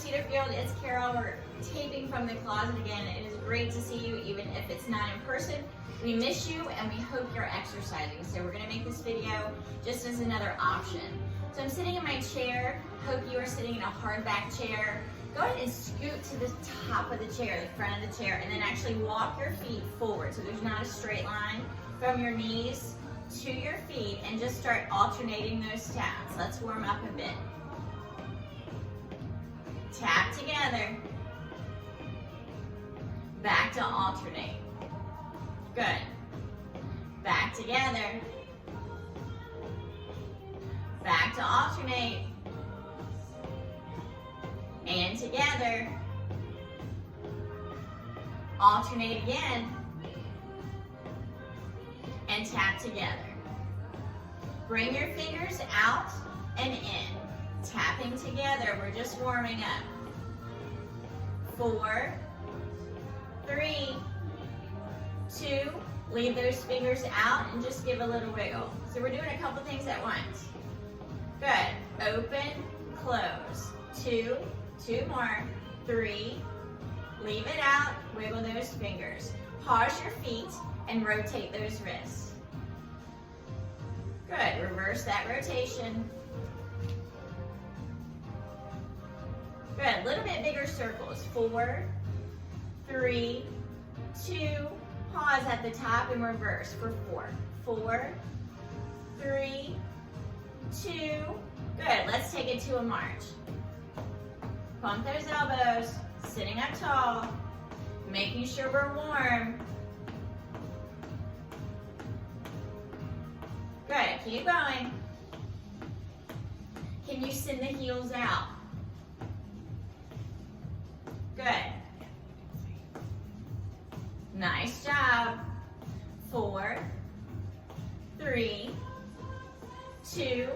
Cedarfield, it's Carol. We're taping from the closet again. It is great to see you, even if it's not in person. We miss you and we hope you're exercising. So we're gonna make this video just as another option. So I'm sitting in my chair. Hope you are sitting in a hard back chair. Go ahead and scoot to the top of the chair, the front of the chair, and then actually walk your feet forward. So there's not a straight line from your knees to your feet, and just start alternating those taps. Let's warm up a bit. Tap together. Back to alternate. Good. Back together. Back to alternate. And together. Alternate again. And tap together. Bring your fingers out and in. Tapping together. We're just warming up. 4, 3, 2, leave those fingers out and just give a little wiggle. So we're doing a couple things at once. Good. Open, close. 2 more. 3, leave it out, wiggle those fingers. Pause your feet and rotate those wrists. Good. Reverse that rotation. Good. A little bit bigger circles. 4, 3, 2, pause at the top and reverse for 4. 4, 3, 2, good. Let's take it to a march. Pump those elbows, sitting up tall, making sure we're warm. Good, keep going. Can you send the heels out? Good. Nice job. 4, 3, 2,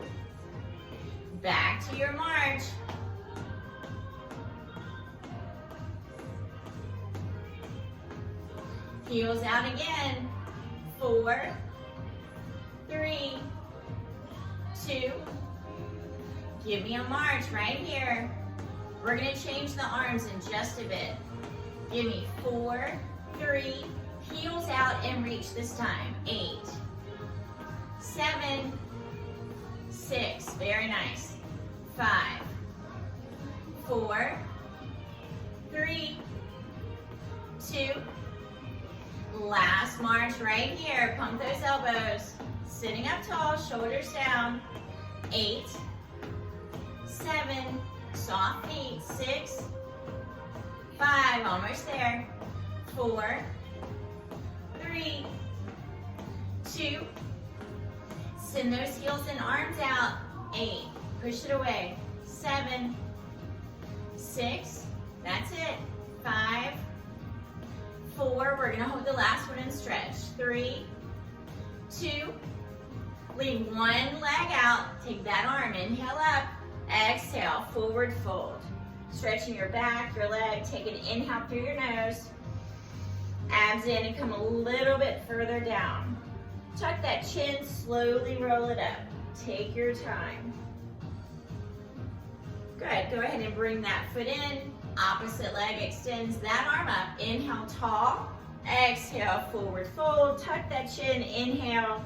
back to your march. Heels out again. 4, 3, 2, give me a march right here. We're gonna change the arms in just a bit. Give me 4, 3, heels out and reach this time. 8, 7, 6, very nice. 5, 4, 3, 2, last march right here. Pump those elbows. Sitting up tall, shoulders down. 8, 7, soft feet. 6, 5, almost there. 4, 3, 2, send those heels and arms out. 8, push it away. 7, 6, that's it. 5, 4, we're gonna hold the last one and stretch. 3, 2, leave one leg out, take that arm, inhale up, exhale, forward fold. Stretching your back, your leg, take an inhale through your nose, abs in and come a little bit further down. Tuck that chin, slowly roll it up. Take your time. Good, go ahead and bring that foot in. Opposite leg extends that arm up. Inhale, tall. Exhale, forward fold. Tuck that chin, inhale.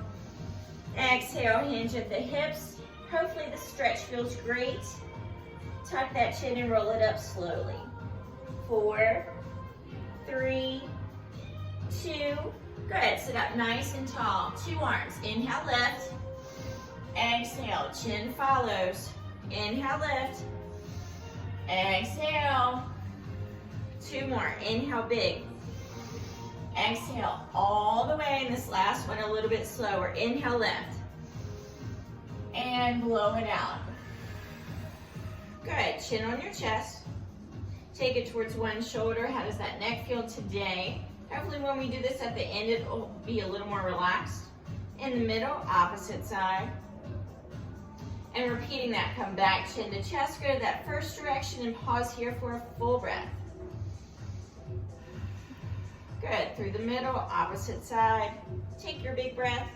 Exhale, hinge at the hips. Hopefully the stretch feels great. Tuck that chin and roll it up slowly. 4, 3, 2, good. Sit up nice and tall. 2 arms. Inhale, lift. Exhale, chin follows. Inhale, lift. Exhale. 2 more. Inhale, big. Exhale all the way, and this last one a little bit slower. Inhale, lift. And blow it out. Good, chin on your chest. Take it towards one shoulder. How does that neck feel today? Hopefully when we do this at the end, it'll be a little more relaxed. In the middle, opposite side. And repeating that, come back, chin to chest, go to that first direction and pause here for a full breath. Good, through the middle, opposite side. Take your big breath.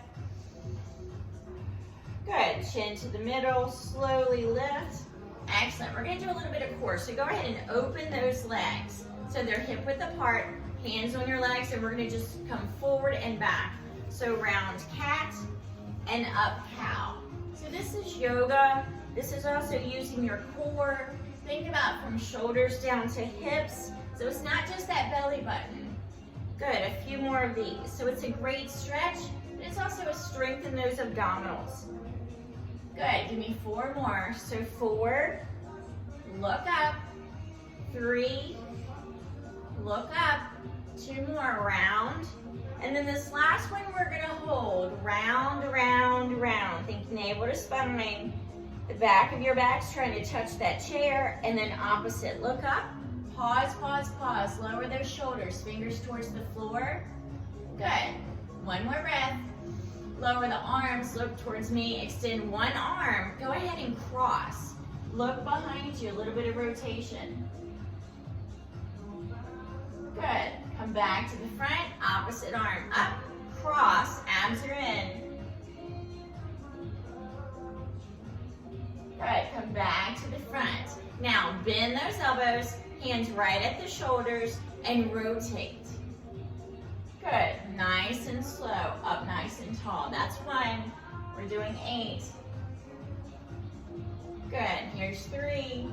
Good, chin to the middle, slowly lift. Excellent. We're going to do a little bit of core. So go ahead and open those legs. So they're hip width apart, hands on your legs, and we're going to just come forward and back. So round cat and up cow. So this is yoga. This is also using your core. Think about from shoulders down to hips. So it's not just that belly button. Good, a few more of these. So it's a great stretch, but it's also a strength in those abdominals. Good, give me 4 more. So 4, look up, 3, look up, 2 more, round. And then this last one we're gonna hold, round, round, round. Think navel to spine. The back of your back's trying to touch that chair, and then opposite, look up, pause, pause, pause. Lower those shoulders, fingers towards the floor. Good, 1 more breath. Lower the arms, look towards me, extend one arm. Go ahead and cross. Look behind you, a little bit of rotation. Good, come back to the front, opposite arm up, cross, abs are in. Good, come back to the front. Now bend those elbows, hands right at the shoulders, and rotate. Good, nice and slow, up nice and tall. That's 1, we're doing 8. Good, here's 3.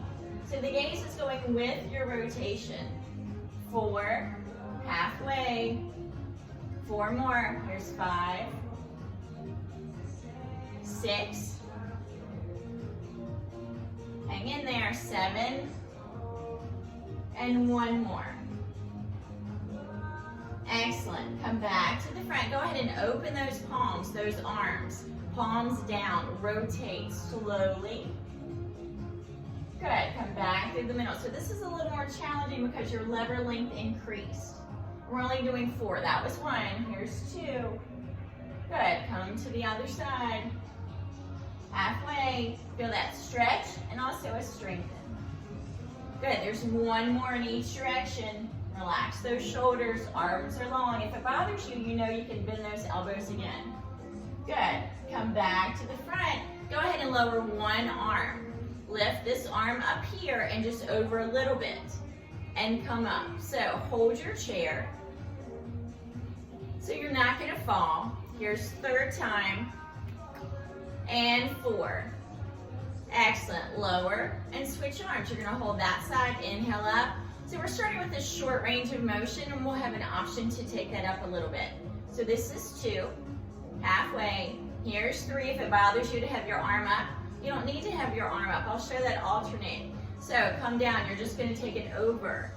So the gaze is going with your rotation. 4, halfway. 4 more, here's 5. 6. Hang in there, 7. And 1 more. Excellent. Come back to the front. Go ahead and open those palms, those arms. Palms down. Rotate slowly. Good. Come back through the middle. So this is a little more challenging because your lever length increased. We're only doing 4. That was 1. Here's 2. Good. Come to the other side. Halfway. Feel that stretch and also a strengthen. Good. There's 1 more in each direction. Relax those shoulders, arms are long. If it bothers you, you know you can bend those elbows again. Good, come back to the front. Go ahead and lower 1 arm. Lift this arm up here and just over a little bit and come up. So hold your chair so you're not gonna fall. Here's 3rd time and 4. Excellent, lower and switch arms. You're gonna hold that side, inhale up. So we're starting with a short range of motion, and we'll have an option to take that up a little bit. So this is 2, halfway. Here's 3. If it bothers you to have your arm up, you don't need to have your arm up. I'll show that alternate. So come down, you're just gonna take it over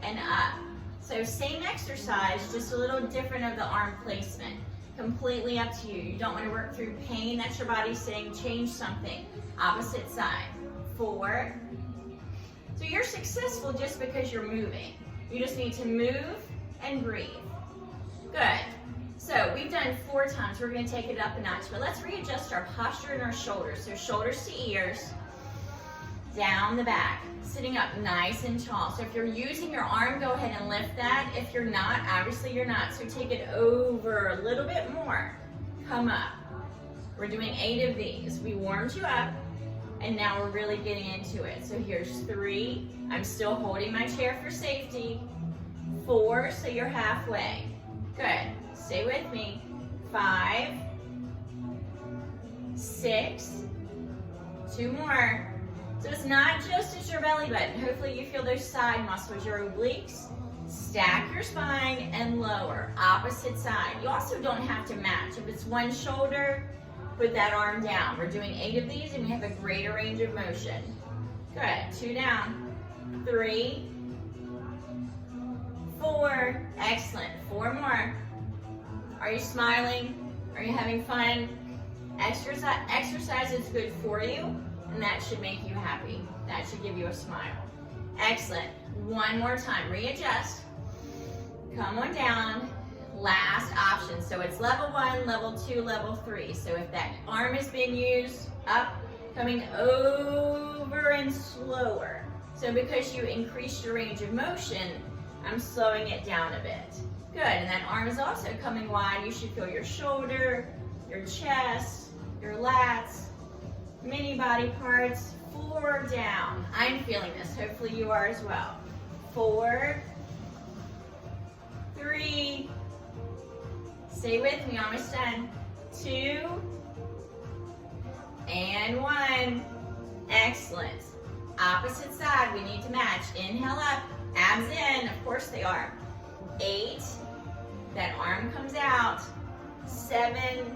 and up. So same exercise, just a little different of the arm placement. Completely up to you. You don't wanna work through pain. That's your body saying change something. Opposite side. 4. So you're successful just because you're moving. You just need to move and breathe. Good. So we've done 4 times. We're going to take it up a notch, but let's readjust our posture and our shoulders. So shoulders to ears, down the back, sitting up nice and tall. So if you're using your arm, go ahead and lift that. If you're not, obviously you're not. So take it over a little bit more. Come up. We're doing 8 of these. We warmed you up. And now we're really getting into it. So here's 3. I'm still holding my chair for safety. 4, so you're halfway. Good. Stay with me. 5, 6, 2 more. So it's not just at your belly button. Hopefully you feel those side muscles, your obliques. Stack your spine and lower. Opposite side. You also don't have to match. If it's one shoulder, put that arm down. We're doing 8 of these and we have a greater range of motion. Good, 2 down, 3, 4, excellent, 4 more. Are you smiling? Are you having fun? Exercise is good for you and that should make you happy. That should give you a smile. Excellent, 1 more time, readjust. Come on down. Last option. So it's level 1, level 2, level 3. So if that arm has been used, up, coming over and slower. So because you increased your range of motion, I'm slowing it down a bit. Good, and that arm is also coming wide. You should feel your shoulder, your chest, your lats, many body parts. 4 down. I'm feeling this. Hopefully you are as well. 4, 3, stay with me, almost done. 2, and 1. Excellent. Opposite side, we need to match. Inhale up, abs in, of course they are. 8, that arm comes out. 7.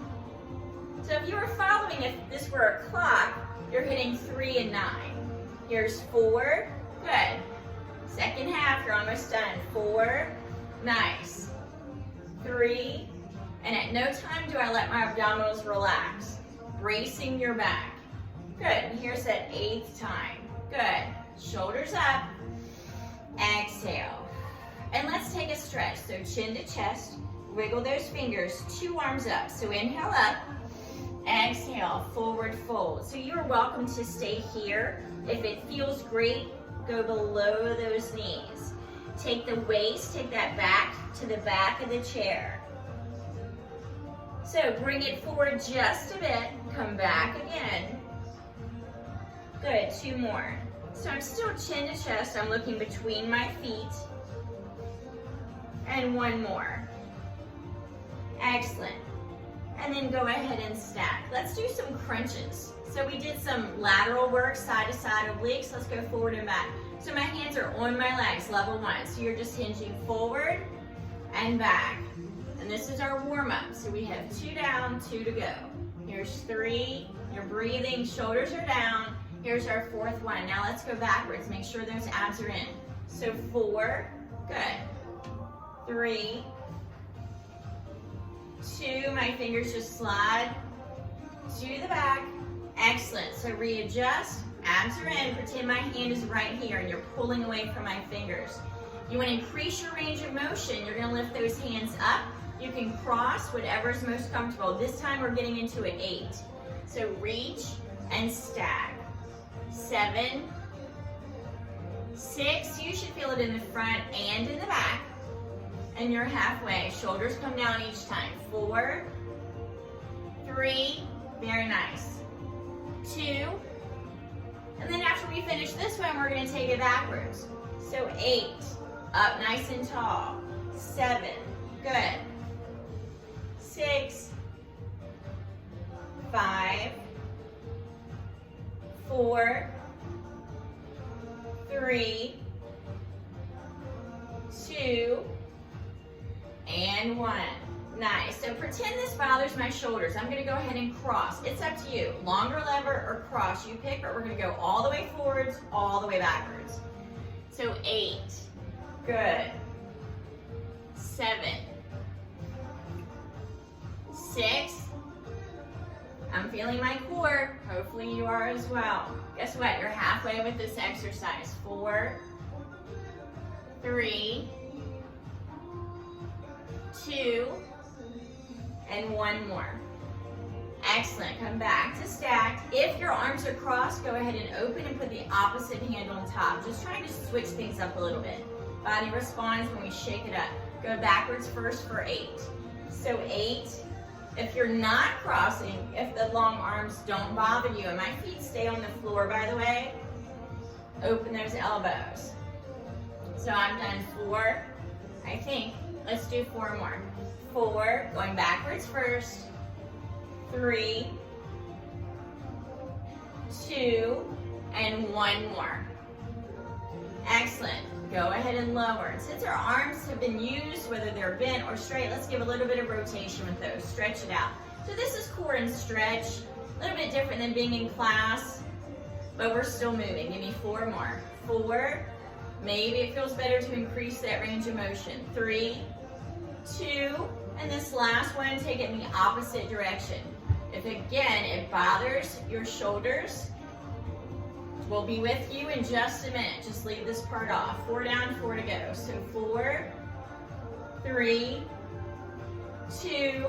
So if you were following, if this were a clock, you're hitting 3 and 9. Here's 4, good. Second half, you're almost done. 4, nice. 3, and at no time do I let my abdominals relax. Bracing your back. Good, and here's that 8th time. Good, shoulders up. Exhale. And let's take a stretch. So chin to chest, wiggle those fingers, 2 arms up. So inhale up, exhale, forward fold. So you're welcome to stay here. If it feels great, go below those knees. Take the waist, take that back to the back of the chair. So bring it forward just a bit, come back again. Good, 2 more. So I'm still chin to chest, I'm looking between my feet. And 1 more. Excellent. And then go ahead and stack. Let's do some crunches. So we did some lateral work, side to side obliques. Let's go forward and back. So my hands are on my legs, level 1. So you're just hinging forward and back. And this is our warm up. So we have 2 down, 2 to go. Here's 3, you're breathing, shoulders are down. Here's our 4th one. Now let's go backwards, make sure those abs are in. So 4, good. 3, 2, my fingers just slide to the back. Excellent, so readjust, abs are in, pretend my hand is right here and you're pulling away from my fingers. You want to increase your range of motion, you're going to lift those hands up. You can cross whatever is most comfortable. This time we're getting into an 8. So reach and stack. 7, 6, you should feel it in the front and in the back. And you're halfway. Shoulders come down each time. 4, 3, very nice. 2, and then after we finish this one, we're going to take it backwards. So 8, up nice and tall. 7, good. 6, 5, 4, 3, 2, and 1. Nice. So pretend this bothers my shoulders. I'm going to go ahead and cross. It's up to you. Longer lever or cross. You pick, or we're going to go all the way forwards, all the way backwards. So 8. Good. 7. 6. I'm feeling my core. Hopefully you are as well. Guess what? You're halfway with this exercise. 4, 3, 2, and 1 more. Excellent. Come back to stacked. If your arms are crossed, go ahead and open and put the opposite hand on top. Just trying to switch things up a little bit. Body responds when we shake it up. Go backwards first for 8. So 8. If you're not crossing, if the long arms don't bother you, and my feet stay on the floor, by the way, open those elbows. So I'm done 4, I think. Let's do 4 more. 4, going backwards first. 3, 2, and 1 more. Excellent. Go ahead and lower. And since our arms have been used, whether they're bent or straight, let's give a little bit of rotation with those. Stretch it out. So this is core and stretch. A little bit different than being in class, but we're still moving. Give me 4 more. 4. Maybe it feels better to increase that range of motion. 3, 2, and this last one, take it in the opposite direction. If again, it bothers your shoulders, we'll be with you in just a minute. Just leave this part off. 4 down, 4 to go. So 4, 3, 2,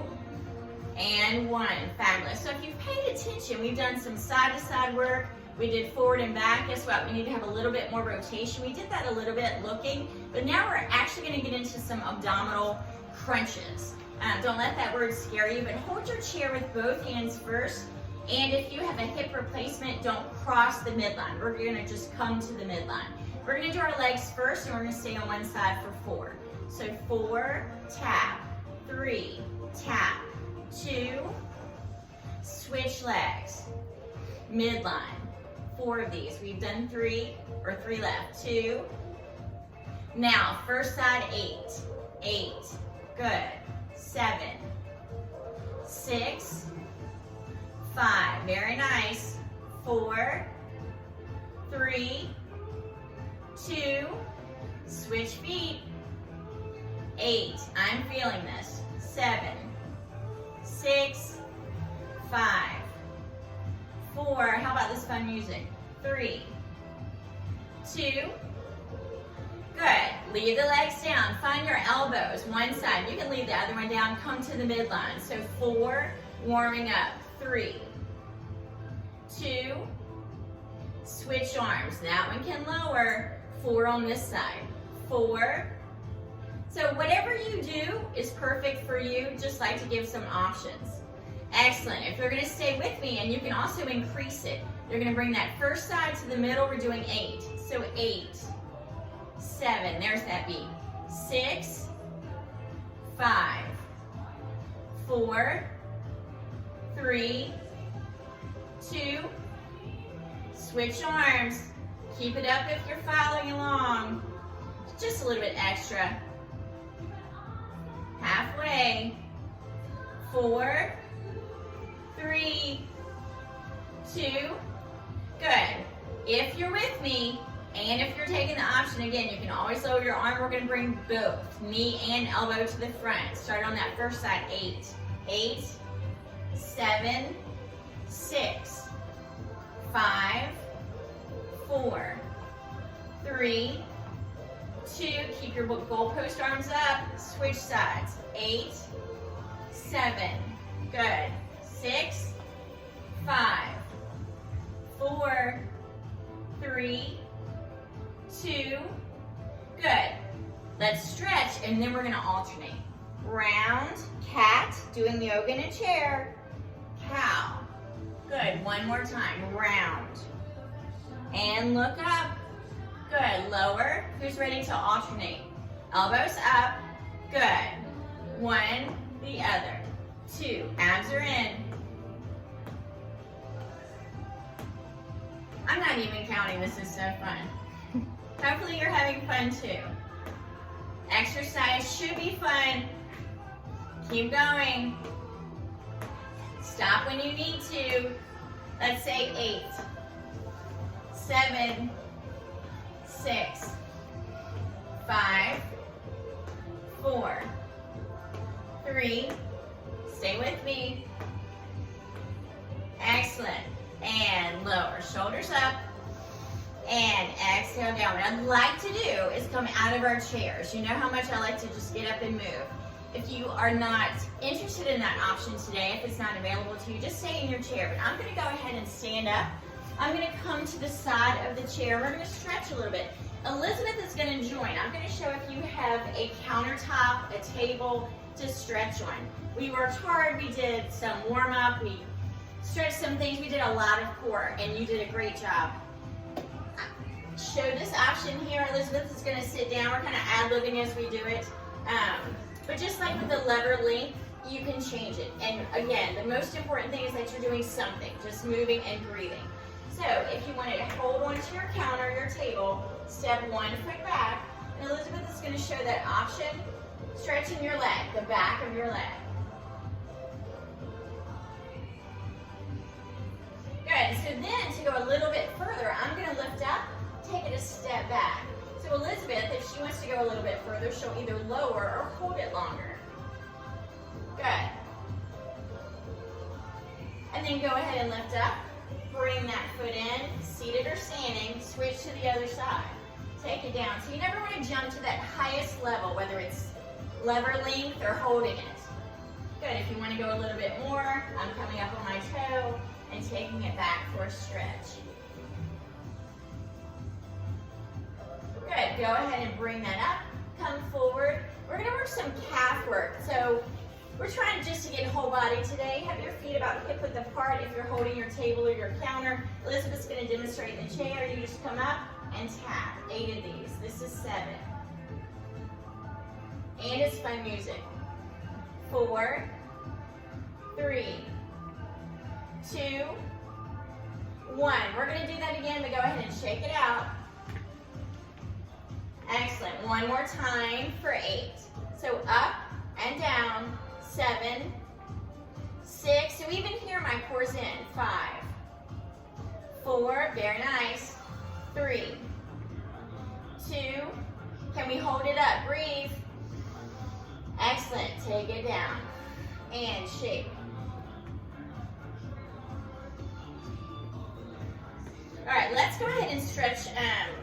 and 1. Fabulous. So if you've paid attention, we've done some side-to-side work. We did forward and back. Guess what? We need to have a little bit more rotation. We did that a little bit looking, but now we're actually going to get into some abdominal crunches. Don't let that word scare you, but hold your chair with both hands first And if you have a hip replacement, don't cross the midline. We're gonna just come to the midline. We're gonna do our legs first, and we're gonna stay on one side for 4. So 4, tap, 3, tap, 2, switch legs, midline. 4 of these. We've done 3, or 3 left. 2. Now, first side, 8. 8. Good. 7. 6. 5. Very nice. 4. 3. 2. Switch feet. 8. I'm feeling this. 7. 6. 5. 4. How about this fun music? 3. 2. Good. Leave the legs down. Find your elbows. One side. You can leave the other one down. Come to the midline. So 4. Warming up. 3. 2. Switch arms. That one can lower. 4 on this side. 4. So whatever you do is perfect for you. Just like to give some options. Excellent. If you're going to stay with me, and you can also increase it, you're going to bring that first side to the middle. We're doing 8. So 8, 7, there's that beat. 6, 5, 4, 3, 2, switch arms. Keep it up if you're following along. Just a little bit extra. Halfway. 4, 3, 2, good. If you're with me, and if you're taking the option, again, you can always lower your arm. We're gonna bring both knee and elbow to the front. Start on that first side, 8. 8, 7, 6, 5, 4, 3, 2, keep your goalpost arms up, switch sides. 8, 7, good. 6, 5, 4, 3, 2, good. Let's stretch, and then we're gonna alternate. Round, cat, doing yoga in a chair, cow. Good, one more time, round. And look up, good, lower. Who's ready to alternate? Elbows up, good. 1, the other. 2, abs are in. I'm not even counting, this is so fun. Hopefully you're having fun too. Exercise should be fun. Keep going. Stop when you need to. Let's say 8, 7, 6, 5, 4, 3, stay with me. Excellent. And lower, shoulders up. And exhale down. What I'd like to do is come out of our chairs. You know how much I like to just get up and move. If you are not interested in that option today, if it's not available to you, just stay in your chair. But I'm going to go ahead and stand up. I'm going to come to the side of the chair. We're going to stretch a little bit. Elizabeth is going to join. I'm going to show if you have a countertop, a table to stretch on. We worked hard. We did some warm-up. We stretched some things. We did a lot of core, and you did a great job. Show this option here. Elizabeth is going to sit down. We're kind of ad-libbing as we do it. But just like with the lever length, you can change it. And again, the most important thing is that you're doing something, just moving and breathing. So if you wanted to hold onto your counter, your table, step 1 foot back. And Elizabeth is going to show that option, stretching your leg, the back of your leg. Good. So then to go a little bit further, I'm going to lift up, take it a step back. So Elizabeth, if she wants to go a little bit further, she'll either lower or hold it longer. Good. And then go ahead and lift up. Bring that foot in, seated or standing, switch to the other side. Take it down. So you never want to jump to that highest level, whether it's lever length or holding it. Good. If you want to go a little bit more, I'm coming up on my toe and taking it back for a stretch. Good. Go ahead and bring that up. Come forward. We're going to work some calf work. So We're trying just to get whole body today. Have your feet about hip width apart if you're holding your table or your counter. Elizabeth's going to demonstrate in the chair. You just come up and tap. 8 of these. This is 7. And it's fun music. 4, 3, 2, 1. We're going to do that again, but go ahead and shake it out. Excellent. One more time for 8. So up and down. 7, 6. So even here my core's in. 5, 4. Very nice. 3, 2. Can we hold it up? Breathe. Excellent. Take it down and shake. All right, let's go ahead and stretch.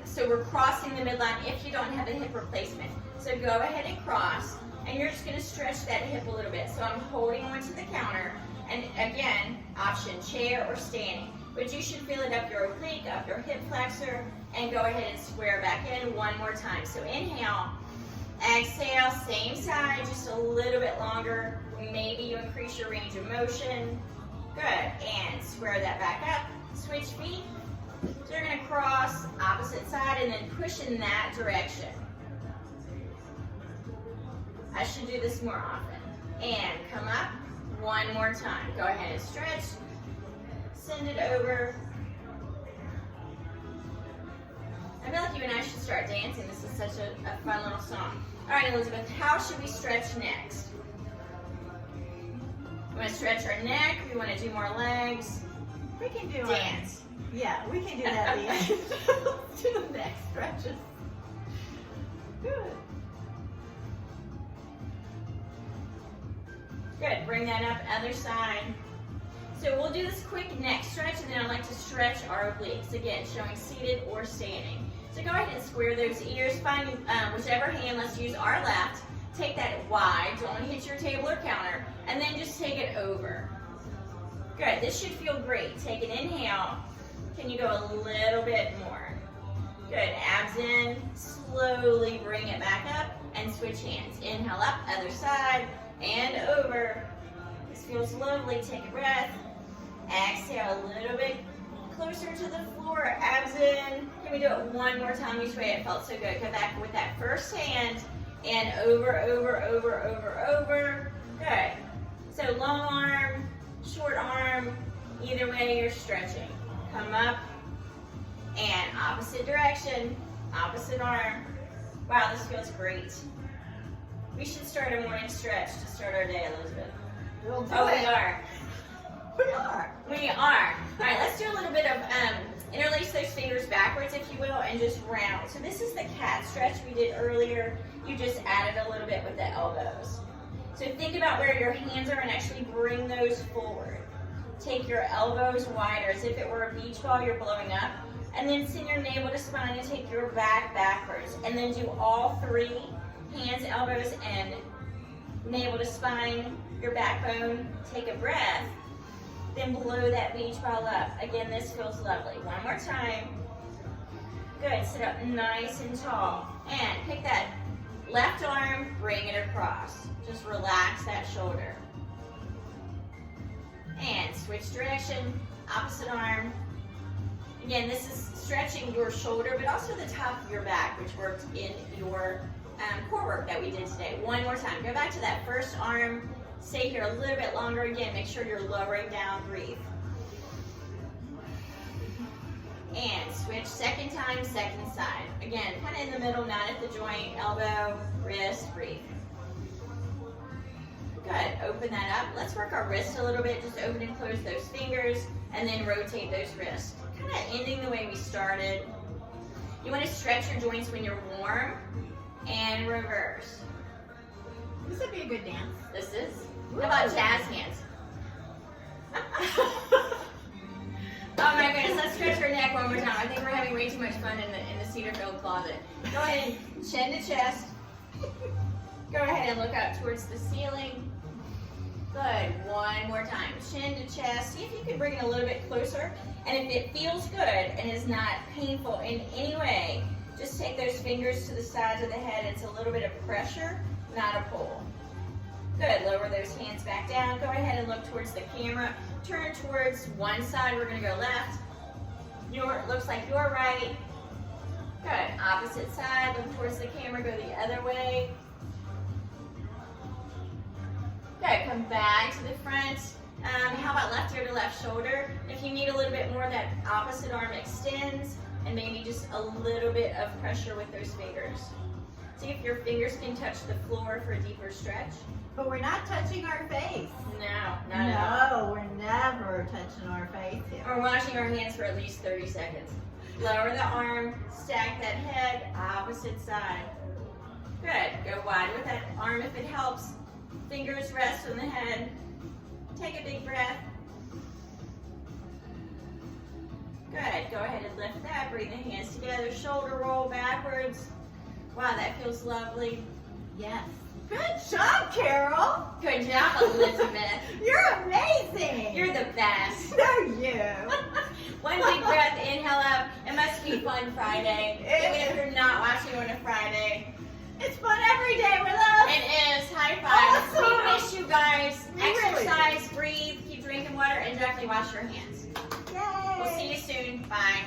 So we're crossing the midline if you don't have a hip replacement. So go ahead and cross, and you're just going to stretch that hip a little bit. So I'm holding onto the counter, and again, option chair or standing. But you should feel it up your oblique, up your hip flexor, and go ahead and square back in one more time. So inhale, exhale, same side, just a little bit longer. Maybe you increase your range of motion. Good, and square that back up. Switch feet. So you're going to cross opposite side and then push in that direction. I should do this more often. And come up one more time. Go ahead and stretch. Send it over. I feel like you and I should start dancing. This is such a fun little song. All right, Elizabeth, how should we stretch next? We want to stretch our neck. We want to do more legs. We can do dance. Yeah, we can do that. Do the neck stretches. Good. Good. Bring that up, other side. So we'll do this quick neck stretch, and then I'd like to stretch our obliques. Again, showing seated or standing. So go ahead and square those ears. Find whichever hand. Let's use our left. Take that wide. Don't hit your table or counter. And then just take it over. Good. This should feel great. Take an inhale. Can you go a little bit more? Good. Abs in. Slowly bring it back up and switch hands. Inhale up, other side, and over. This feels lovely. Take a breath. Exhale a little bit closer to the floor. Abs in. Can we do it one more time each way? It felt so good. Come back with that first hand and over, over, over, over, over. Good. So long arm, short arm, either way you're stretching. Come up and opposite direction, opposite arm. Wow, this feels great. We should start a morning stretch to start our day, Elizabeth. We'll do Oh, it. we are. We are. We are. All right, let's do a little bit of interlace those fingers backwards, if you will, and just round. So this is the cat stretch we did earlier. You just added a little bit with the elbows. So think about where your hands are and actually bring those forward. Take your elbows wider as if it were a beach ball you're blowing up. And then send your navel to spine and take your back backwards. And then do all 3, hands, elbows, and navel to spine, your backbone. Take a breath. Then blow that beach ball up. Again, this feels lovely. One more time. Good. Sit up nice and tall. And pick that left arm, bring it across. Just relax that shoulder. And switch direction, opposite arm. Again, this is stretching your shoulder, but also the top of your back, which worked in your core work that we did today. One more time. Go back to that first arm. Stay here a little bit longer. Again, make sure you're lowering down. Breathe. And switch. Second time, second side. Again, kind of in the middle, not at the joint. Elbow, wrist, breathe. Good. Open that up. Let's work our wrists a little bit. Just open and close those fingers, and then rotate those wrists. Kind of ending the way we started. You want to stretch your joints when you're warm, and reverse. This would be a good dance. This is. How about jazz hands? Oh my goodness, let's stretch our neck one more time. I think we're having way too much fun in the Cedarfield closet. Go ahead and chin to chest. Go ahead and look up towards the ceiling. Good. One more time. Chin to chest. See if you can bring it a little bit closer. And if it feels good and is not painful in any way, just take those fingers to the sides of the head. It's a little bit of pressure, not a pull. Good, lower those hands back down. Go ahead and look towards the camera. Turn towards one side, we're gonna go left. Looks like you're right. Good, opposite side, look towards the camera, go the other way. Good, come back to the front. How about left ear to left shoulder? If you need a little bit more, that opposite arm extends, and maybe just a little bit of pressure with those fingers. See if your fingers can touch the floor for a deeper stretch. But we're not touching our face. No, not at all. No, we're never touching our face here. Or washing our hands for at least 30 seconds. Lower the arm, stack that head, opposite side. Good, go wide with that arm if it helps. Fingers rest on the head. Take a big breath. Good, go ahead and lift that, bring the hands together, shoulder roll backwards. Wow, that feels lovely. Yes. Good job, Carol. Good job, Elizabeth. You're amazing. You're the best. No, you. One big breath, inhale up. It must be fun Friday. Even if you're not watching on a Friday. It's fun every day with us. It is. High five. Awesome. We miss you guys. We really Exercise, breathe, keep drinking water, and definitely wash your hands. Yay. We'll see you soon. Bye.